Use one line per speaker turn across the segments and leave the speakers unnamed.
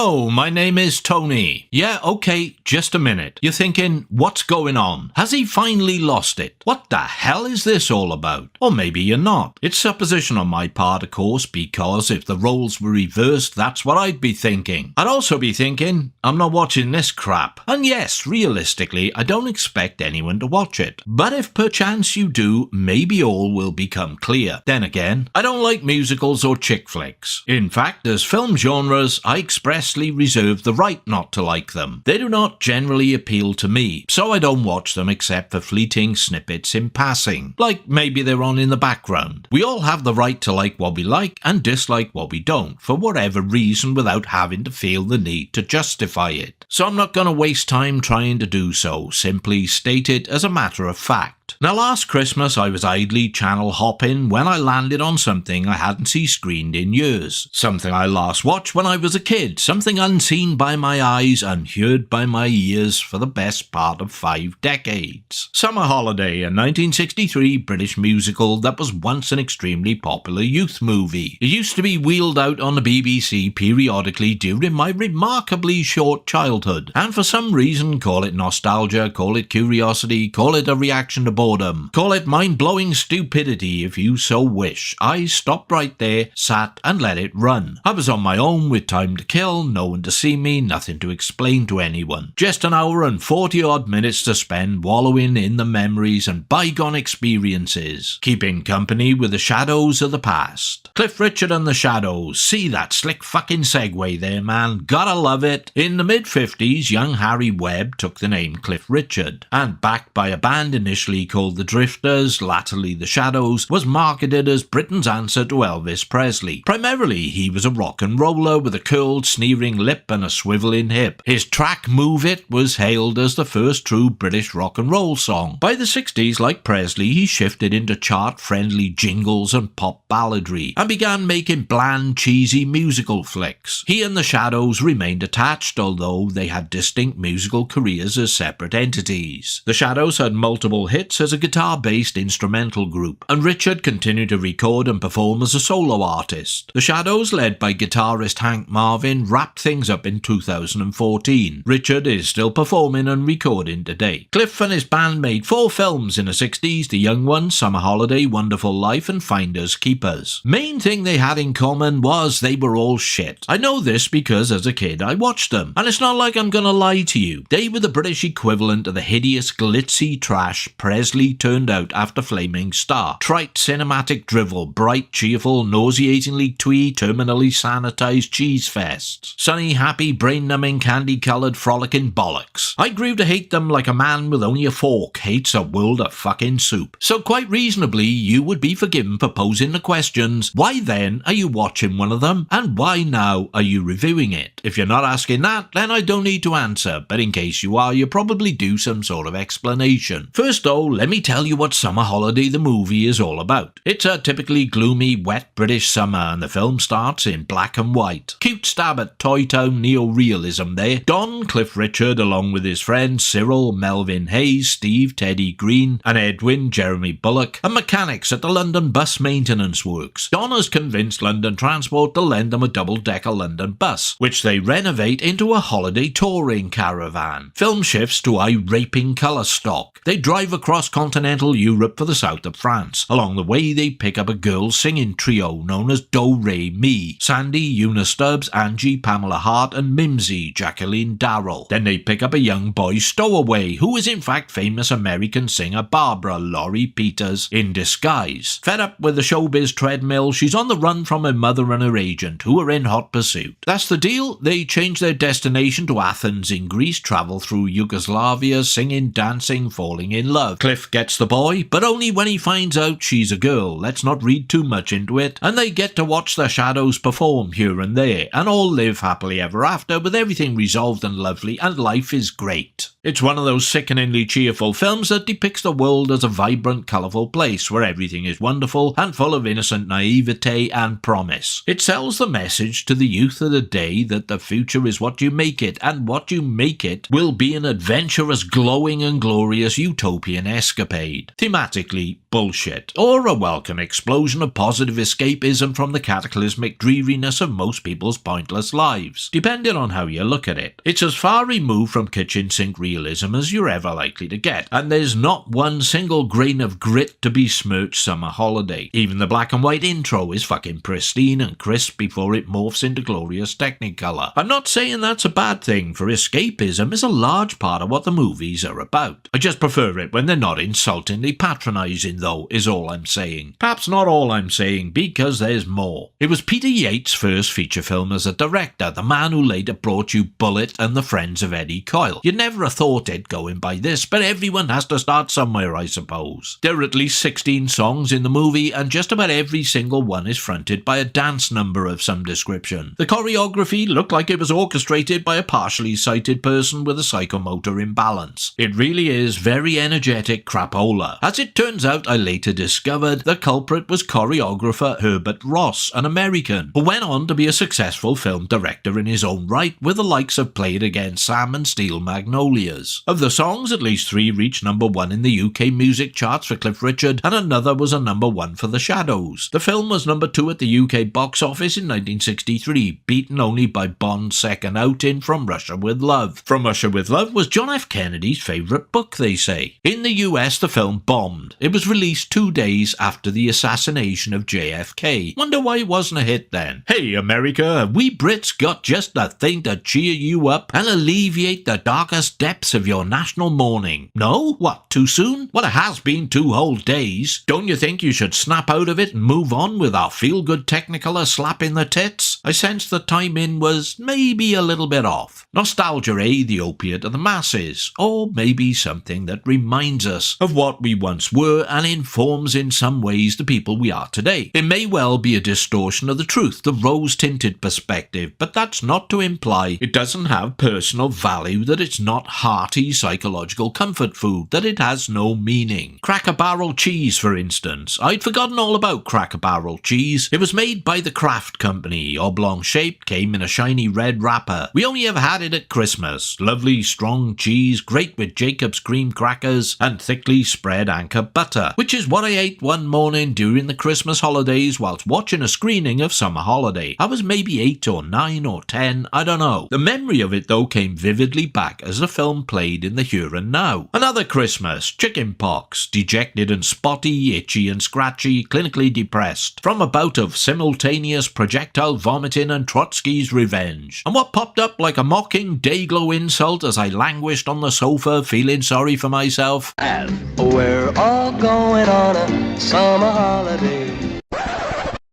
Hello, my name is Tony. Yeah, okay, just a minute. You're thinking, what's going on? Has he finally lost it? What the hell is this all about? Or maybe you're not. It's supposition on my part, of course, because if the roles were reversed, that's what I'd be thinking. I'd also be thinking, I'm not watching this crap. And yes, realistically, I don't expect anyone to watch it. But if perchance you do, maybe all will become clear. Then again, I don't like musicals or chick flicks. In fact, as film genres, I expressly reserve the right not to like them. They do not generally appeal to me, so I don't watch them except for fleeting snippets in passing, like maybe they're on in the background. We all have the right to like what we like and dislike what we don't, for whatever reason, without having to feel the need to justify it. So I'm not going to waste time trying to do so, simply state it as a matter of fact. Now last Christmas I was idly channel hopping when I landed on something I hadn't seen screened in years. Something I last watched when I was a kid, something unseen by my eyes, unheard by my ears for the best part of 5 decades. Summer Holiday, a 1963 British musical that was once an extremely popular youth movie. It used to be wheeled out on the BBC periodically during my remarkably short childhood, and for some reason, call it nostalgia, call it curiosity, call it a reaction to boredom, call it mind-blowing stupidity if you so wish, I stopped right there, sat and let it run. I was on my own with time to kill, no one to see me, nothing to explain to anyone. Just an hour and 40 odd minutes to spend wallowing in the memories and bygone experiences, keeping company with the shadows of the past. Cliff Richard and the Shadows. See that slick fucking segue there, man. Gotta love it. In the mid-50s, young Harry Webb took the name Cliff Richard, and backed by a band initially called the Drifters, latterly the Shadows, was marketed as Britain's answer to Elvis Presley. Primarily, he was a rock and roller with a curled, sneering lip and a swiveling hip. His track Move It was hailed as the first true British rock and roll song. By the 60s, like Presley, he shifted into chart-friendly jingles and pop balladry, and began making bland, cheesy musical flicks. He and the Shadows remained attached, although they had distinct musical careers as separate entities. The Shadows had multiple hits as a guitar-based instrumental group, and Richard continued to record and perform as a solo artist. The Shadows, led by guitarist Hank Marvin, wrapped things up in 2014. Richard is still performing and recording today. Cliff and his band made 4 films in the 60s, The Young Ones, Summer Holiday, Wonderful Life and Finders Keepers. Main thing they had in common was they were all shit. I know this because as a kid I watched them, and it's not like I'm gonna lie to you. They were the British equivalent of the hideous glitzy trash Presley turned out after Flaming Star. Trite cinematic drivel, bright, cheerful, nauseatingly twee, terminally sanitized cheese fests. Sunny, happy, brain-numbing, candy-coloured, frolicking bollocks. I grew to hate them like a man with only a fork hates a world of fucking soup. So quite reasonably, you would be forgiven for posing the questions, why then are you watching one of them, and why now are you reviewing it? If you're not asking that, then I don't need to answer, but in case you are, you probably do some sort of explanation. First though, let me tell you what Summer Holiday the movie is all about. It's a typically gloomy, wet British summer, and the film starts in black and white. Cute stab at Toy Town neo-realism there. Don Cliff Richard, along with his friends Cyril, Melvin Hayes, Steve, Teddy Green, and Edwin, Jeremy Bullock, are mechanics at the London Bus Maintenance Works. Don has convinced London Transport to lend them a double-decker London bus, which they renovate into a holiday touring caravan. Film shifts to eye-raping colour stock. They drive across continental Europe for the south of France. Along the way, they pick up a girl singing trio known as Do Re Mi. Sandy, Una Stubbs, Angie, Pamela Hart, and Mimsy, Jacqueline Darrell. Then they pick up a young boy stowaway, who is in fact famous American singer Barbara Laurie Peters in disguise. Fed up with the showbiz treadmill, she's on the run from her mother and her agent, who are in hot pursuit. That's the deal. They change their destination to Athens in Greece, travel through Yugoslavia, singing, dancing, falling in love. Cliff gets the boy, but only when he finds out she's a girl. Let's not read too much into it. And they get to watch the Shadows perform here and there, and all live happily ever after with everything resolved and lovely, and life is great. It's one of those sickeningly cheerful films that depicts the world as a vibrant, colourful place where everything is wonderful and full of innocent naivete and promise. It sells the message to the youth of the day that the future is what you make it, and what you make it will be an adventurous, glowing and glorious utopian escapade. Thematically, bullshit, or a welcome explosion of positive escapism from the cataclysmic dreariness of most people's pointless lives, depending on how you look at it. It's as far removed from kitchen sink realism as you're ever likely to get, and there's not one single grain of grit to besmirch Summer Holiday. Even the black and white intro is fucking pristine and crisp before it morphs into glorious Technicolor. I'm not saying that's a bad thing, for escapism is a large part of what the movies are about. I just prefer it when they're not insultingly patronising, though, is all I'm saying. Perhaps not all I'm saying, because there's more. It was Peter Yates' first feature film as a director, the man who later brought you Bullet and The Friends of Eddie Coyle. You'd never have thought it going by this, but everyone has to start somewhere, I suppose. There are at least 16 songs in the movie, and just about every single one is fronted by a dance number of some description. The choreography looked like it was orchestrated by a partially sighted person with a psychomotor imbalance. It really is very energetic crapola. As it turns out, I later discovered the culprit was choreographer Herbert Ross, an American, who went on to be a successful film director in his own right, with the likes of Play It Again Sam and Steel Magnolias. Of the songs, at least 3 reached number 1 in the UK music charts for Cliff Richard, and another was a number 1 for The Shadows. The film was number 2 at the UK box office in 1963, beaten only by Bond's second outing, From Russia With Love. From Russia With Love was John F. Kennedy's favourite book, they say. In the US, the film bombed. It was released 2 days after the assassination of JFK. Wonder why it wasn't a hit then. Hey America, we Brits got just the thing to cheer you up and alleviate the darkest depths of your national mourning. No? What, too soon? Well, it has been 2 whole days. Don't you think you should snap out of it and move on with our feel-good Technicolor slap in the tits? I sensed the timing was maybe a little bit off. Nostalgia, the opiate of the masses, or maybe something that reminds us of what we once were and informs in some ways the people we are today. It may well be a distortion of the truth, the rose-tinted perspective, but that's not to imply it doesn't have personal value, that it's not hearty psychological comfort food, that it has no meaning. Cracker Barrel cheese, for instance. I'd forgotten all about Cracker Barrel cheese. It was made by the Kraft Company, oblong-shaped, came in a shiny red wrapper. We only ever had it at Christmas. Lovely, strong cheese, great with Jacob's cream crackers and thickly spread anchor butter, which is what I ate one morning during the Christmas holidays whilst watching a screening of Summer Holiday. I was maybe 8 or 9 or 10, I don't know. The memory of it though came vividly back as the film played in the here and now. Another Christmas, chicken pox, dejected and spotty, itchy and scratchy, clinically depressed, from a bout of simultaneous projectile vomiting and Trotsky's revenge. And what popped up like a mocking day-glow insult as I languished on the sofa feeling sorry for myself?
And we're all going on a summer holiday.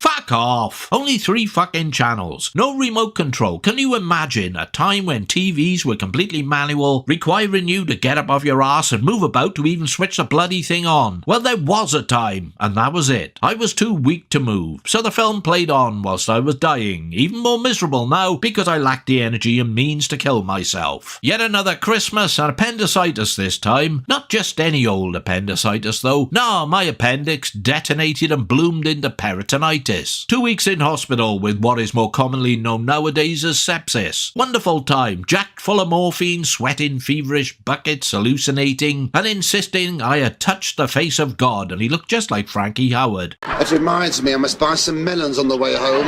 Fuck off! Only 3 fucking channels. No remote control. Can you imagine a time when TVs were completely manual, requiring you to get up off your ass and move about to even switch the bloody thing on? Well, there was a time, and that was it. I was too weak to move, so the film played on whilst I was dying, even more miserable now because I lacked the energy and means to kill myself. Yet another Christmas and appendicitis this time. Not just any old appendicitis though. No, my appendix detonated and bloomed into peritonitis. 2 weeks in hospital with what is more commonly known nowadays as sepsis. Wonderful time, jacked full of morphine, sweating feverish buckets, hallucinating, and insisting I had touched the face of God and he looked just like Frankie Howard.
That reminds me, I must buy some melons on the way home.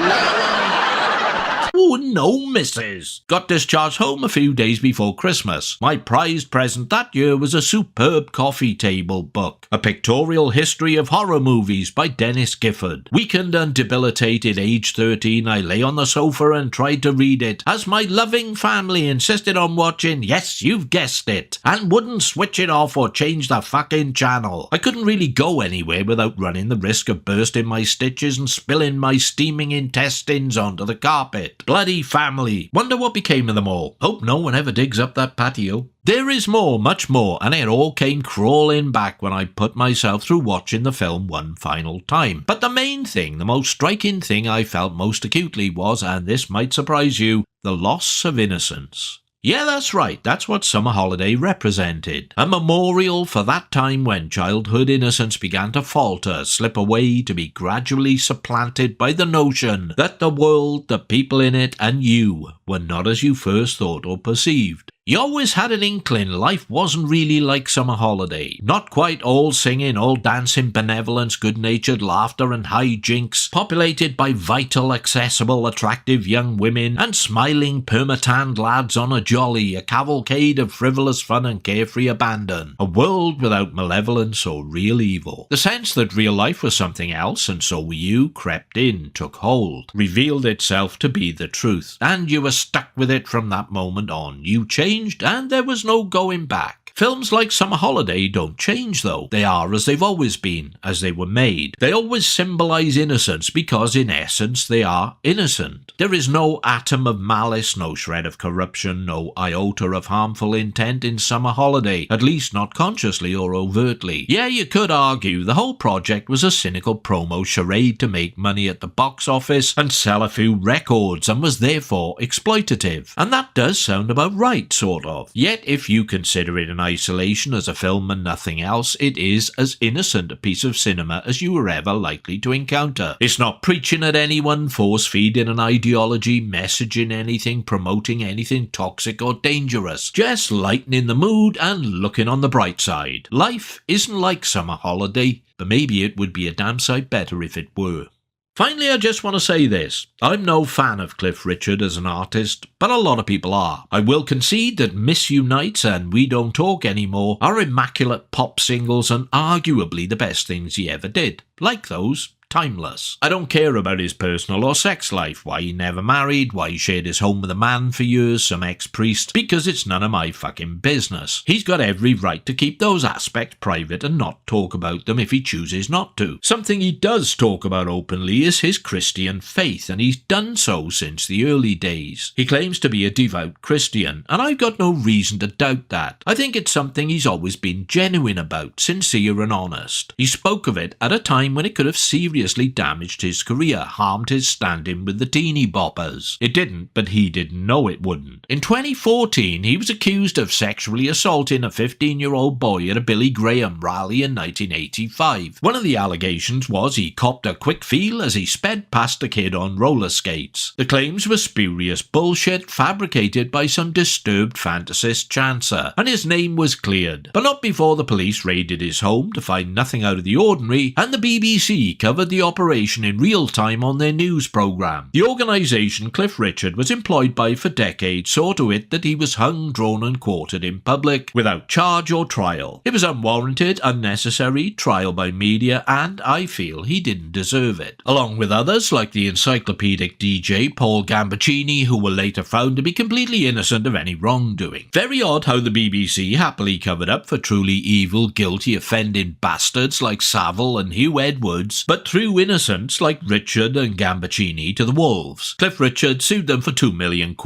Oh no, missus. Got discharged home a few days before Christmas. My prized present that year was a superb coffee table book, A Pictorial History of Horror Movies by Dennis Gifford. Weakened and debilitated, age 13, I lay on the sofa and tried to read it, as my loving family insisted on watching, yes, you've guessed it, and wouldn't switch it off or change the fucking channel. I couldn't really go anywhere without running the risk of bursting my stitches and spilling my steaming intestines onto the carpet. Bloody family. Wonder what became of them all. Hope no one ever digs up that patio. There is more, much more, and it all came crawling back when I put myself through watching the film one final time. But the main thing, the most striking thing I felt most acutely was, and this might surprise you, the loss of innocence. Yeah, that's right, that's what Summer Holiday represented. A memorial for that time when childhood innocence began to falter, slip away to be gradually supplanted by the notion that the world, the people in it, and you were not as you first thought or perceived. You always had an inkling life wasn't really like Summer Holiday. Not quite all singing, all dancing, benevolence, good-natured laughter and hijinks, populated by vital, accessible, attractive young women and smiling perma-tanned lads on a jolly, a cavalcade of frivolous fun and carefree abandon. A world without malevolence or real evil. The sense that real life was something else and so were you crept in, took hold, revealed itself to be the truth, and you were stuck with it from that moment on. You changed and there was no going back. Films like Summer Holiday don't change though. They are as they've always been, as they were made. They always symbolise innocence because in essence they are innocent. There is no atom of malice, no shred of corruption, no iota of harmful intent in Summer Holiday, at least not consciously or overtly. Yeah, you could argue the whole project was a cynical promo charade to make money at the box office and sell a few records and was therefore exploitative. And that does sound about right, sort of. Yet if you consider it an isolation as a film and nothing else, it is as innocent a piece of cinema as you were ever likely to encounter. It's not preaching at anyone, force-feeding an ideology, messaging anything, promoting anything toxic or dangerous. Just lightening the mood and looking on the bright side. Life isn't like Summer Holiday, but maybe it would be a damn sight better if it were. Finally, I just want to say this. I'm no fan of Cliff Richard as an artist, but a lot of people are. I will concede that Miss Unites and We Don't Talk Anymore are immaculate pop singles and arguably the best things he ever did. Like those. Timeless. I don't care about his personal or sex life, why he never married, why he shared his home with a man for years, some ex-priest, because it's none of my fucking business. He's got every right to keep those aspects private and not talk about them if he chooses not to. Something he does talk about openly is his Christian faith, and he's done so since the early days. He claims to be a devout Christian, and I've got no reason to doubt that. I think it's something he's always been genuine about, sincere and honest. He spoke of it at a time when it could have seriously damaged his career, harmed his stand-in with the teeny boppers. It didn't, but he didn't know it wouldn't. In 2014, he was accused of sexually assaulting a 15-year-old boy at a Billy Graham rally in 1985. One of the allegations was he copped a quick feel as he sped past a kid on roller skates. The claims were spurious bullshit fabricated by some disturbed fantasist chancer, and his name was cleared. But not before the police raided his home to find nothing out of the ordinary, and the BBC covered the operation in real time on their news programme. The organisation Cliff Richard was employed by for decades saw to it that he was hung, drawn and quartered in public without charge or trial. It was unwarranted, unnecessary, trial by media, and I feel he didn't deserve it. Along with others like the encyclopedic DJ Paul Gambaccini, who were later found to be completely innocent of any wrongdoing. Very odd how the BBC happily covered up for truly evil, guilty, offending bastards like Savile and Hugh Edwards, but threw innocents like Richard and Gambaccini to the wolves. Cliff Richard sued them for £2 million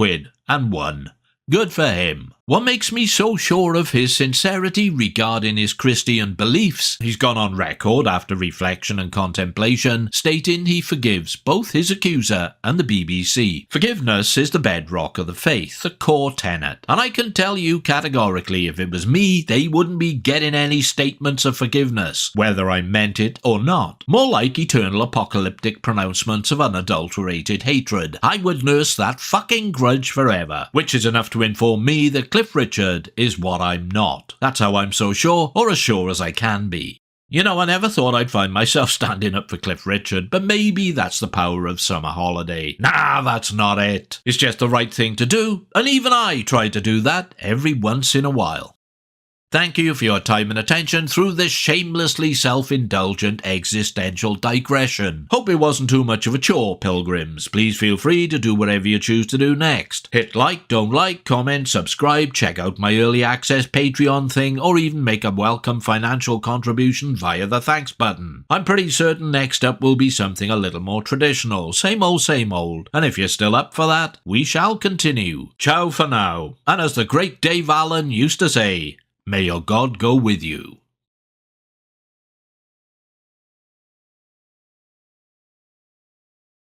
and won. Good for him. What makes me so sure of his sincerity regarding his Christian beliefs? He's gone on record after reflection and contemplation, stating he forgives both his accuser and the BBC. Forgiveness is the bedrock of the faith, the core tenet. And I can tell you categorically, if it was me, they wouldn't be getting any statements of forgiveness, whether I meant it or not. More like eternal apocalyptic pronouncements of unadulterated hatred. I would nurse that fucking grudge forever, which is enough to inform me that Cliff Richard is what I'm not. That's how I'm so sure, or as sure as I can be. You know, I never thought I'd find myself standing up for Cliff Richard, but maybe that's the power of Summer Holiday. Nah, that's not it. It's just the right thing to do, and even I try to do that every once in a while. Thank you for your time and attention through this shamelessly self-indulgent existential digression. Hope it wasn't too much of a chore, pilgrims. Please feel free to do whatever you choose to do next. Hit like, don't like, comment, subscribe, check out my early access Patreon thing, or even make a welcome financial contribution via the thanks button. I'm pretty certain next up will be something a little more traditional, same old, and if you're still up for that, we shall continue. Ciao for now, and as the great Dave Allen used to say, may your God go with you.